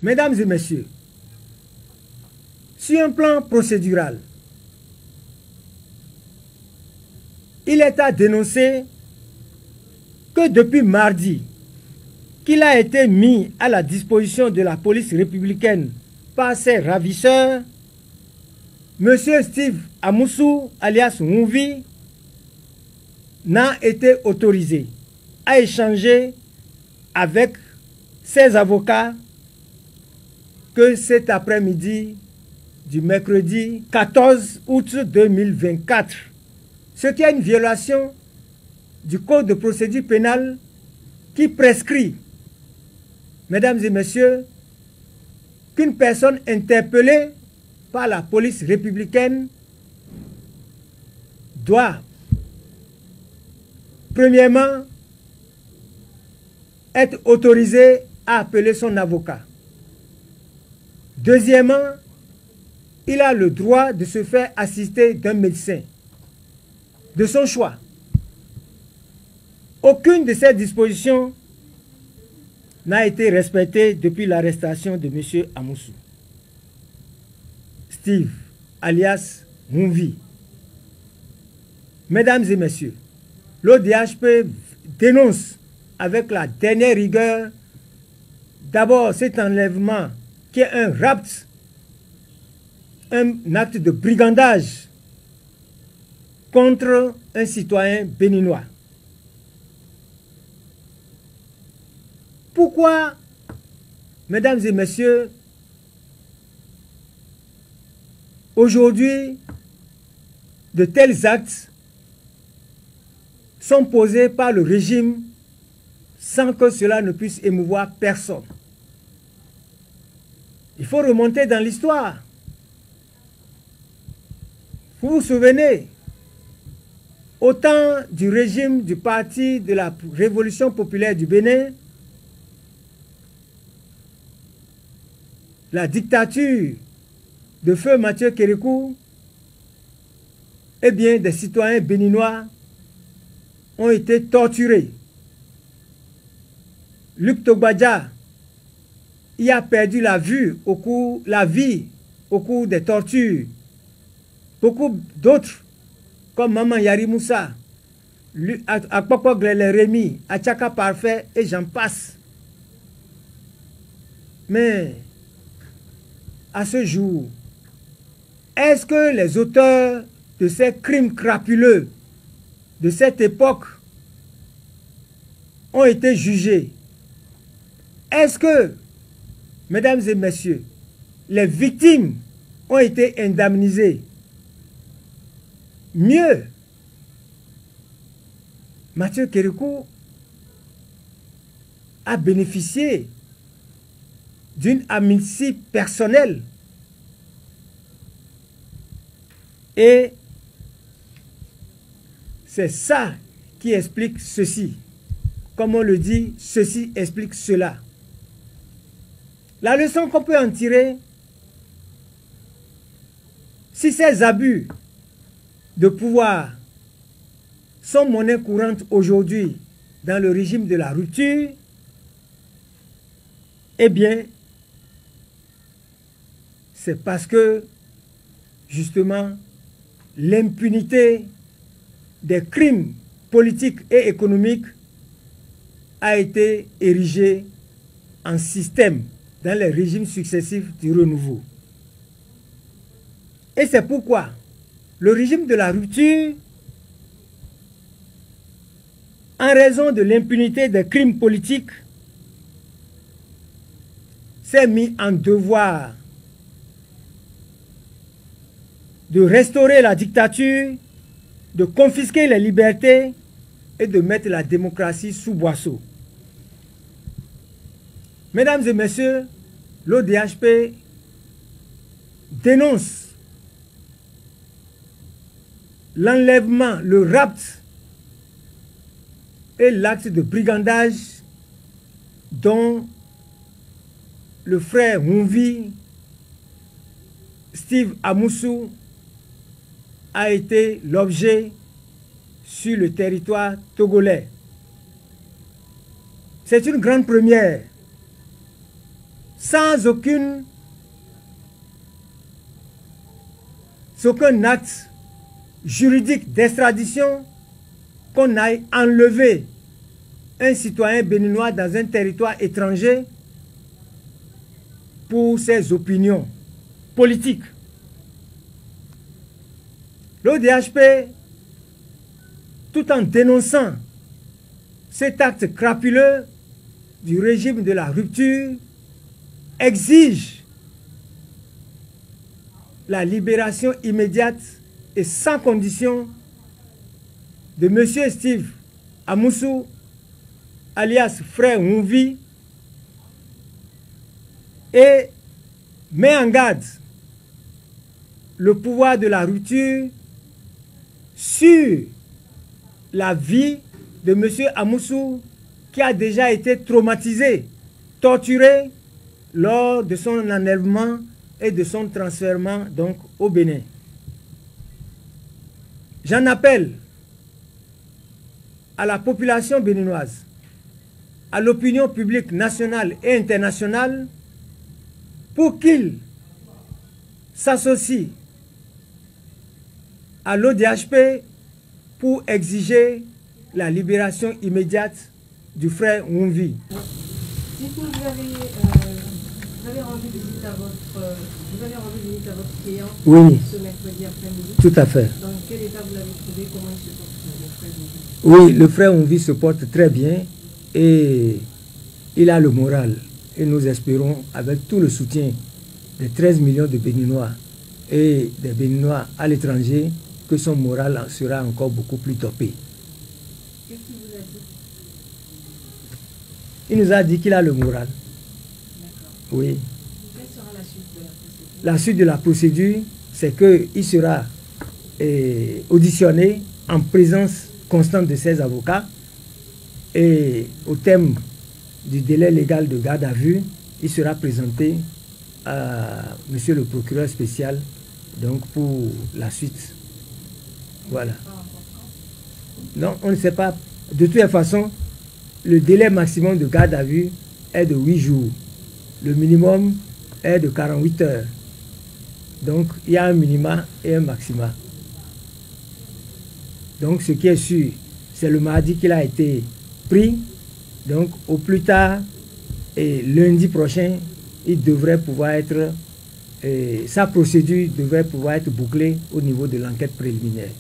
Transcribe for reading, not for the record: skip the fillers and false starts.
Mesdames et messieurs, sur un plan procédural, il est à dénoncer que depuis mardi, qu'il a été mis à la disposition de la police républicaine par ses ravisseurs, M. Steve Amoussou, alias Mouvi, n'a été autorisé à échanger avec ses avocats que cet après-midi du mercredi 14 août 2024. Ce qui est une violation du Code de procédure pénale qui prescrit, mesdames et messieurs, qu'une personne interpellée par la police républicaine doit, premièrement, être autorisée à appeler son avocat. Deuxièmement, il a le droit de se faire assister d'un médecin de son choix. Aucune de ces dispositions n'a été respectée depuis l'arrestation de M. Amoussou. Steve, alias Mouvi. Mesdames et messieurs, l'ODHP dénonce avec la dernière rigueur d'abord cet enlèvement qui est un rapt, un acte de brigandage contre un citoyen béninois. Pourquoi, mesdames et messieurs, aujourd'hui, de tels actes sont posés par le régime sans que cela ne puisse émouvoir personne? Il faut remonter dans l'histoire. Vous vous souvenez, au temps du régime du Parti de la Révolution populaire du Bénin, la dictature de feu Mathieu Kérékou, eh bien, des citoyens béninois ont été torturés. Luc Togbadja y a perdu la vie au cours des tortures. Beaucoup d'autres, comme Maman Yari Moussa, Akpoko Glele Rémi, Achaka Parfait, et j'en passe. Mais, à ce jour, est-ce que les auteurs de ces crimes crapuleux de cette époque ont été jugés? Est-ce que, mesdames et messieurs, les victimes ont été indemnisées? Mieux, Mathieu Kérékou a bénéficié d'une amnistie personnelle. Et c'est ça qui explique ceci. Comme on le dit, ceci explique cela. La leçon qu'on peut en tirer, si ces abus de pouvoir sont monnaie courante aujourd'hui dans le régime de la rupture, eh bien, c'est parce que, justement, l'impunité des crimes politiques et économiques a été érigée en système dans les régimes successifs du renouveau. Et c'est pourquoi le régime de la rupture, en raison de l'impunité des crimes politiques, s'est mis en devoir de restaurer la dictature, de confisquer les libertés et de mettre la démocratie sous boisseau. Mesdames et messieurs, l'ODHP dénonce l'enlèvement, le rapt et l'acte de brigandage dont le frère Mouvi, Steve Amoussou, a été l'objet sur le territoire togolais. C'est une grande première. sans aucun acte juridique d'extradition, qu'on aille enlever un citoyen béninois dans un territoire étranger pour ses opinions politiques. L'ODHP, tout en dénonçant cet acte crapuleux du régime de la rupture, exige la libération immédiate et sans condition de M. Steve Amoussou, alias Frère Mouvi, et met en garde le pouvoir de la rupture sur la vie de M. Amoussou, qui a déjà été traumatisé, torturé lors de son enlèvement et de son transfert donc au Bénin. J'en appelle à la population béninoise, à l'opinion publique nationale et internationale, pour qu'ils s'associent à l'ODHP pour exiger la libération immédiate du frère Mouvi. Dites-nous, vous avez rendu visite à votre client Oui. Ce mercredi après-midi. Tout à fait. Dans quel état vous l'avez trouvé? Comment il se porte, le frère Mouvi? Oui, le frère Mouvi se porte très bien et il a le moral. Et nous espérons, avec tout le soutien des 13 millions de Béninois et des Béninois à l'étranger, que son moral sera encore beaucoup plus topé. Qu'est-ce qu'il vous a dit? Il nous a dit qu'il a le moral. D'accord. Oui. Quelle sera la suite de la procédure? La suite de la procédure, c'est qu'il sera auditionné en présence constante de ses avocats et au terme du délai légal de garde à vue, il sera présenté à monsieur le procureur spécial donc pour la suite. Voilà. Non, on ne sait pas. De toutes les façons, le délai maximum de garde à vue est de 8 jours. Le minimum est de 48 heures. Donc, il y a un minima et un maxima. Donc, ce qui est sûr, c'est le mardi qu'il a été pris. Donc, au plus tard, et lundi prochain, il devrait pouvoir être, sa procédure devrait pouvoir être bouclée au niveau de l'enquête préliminaire.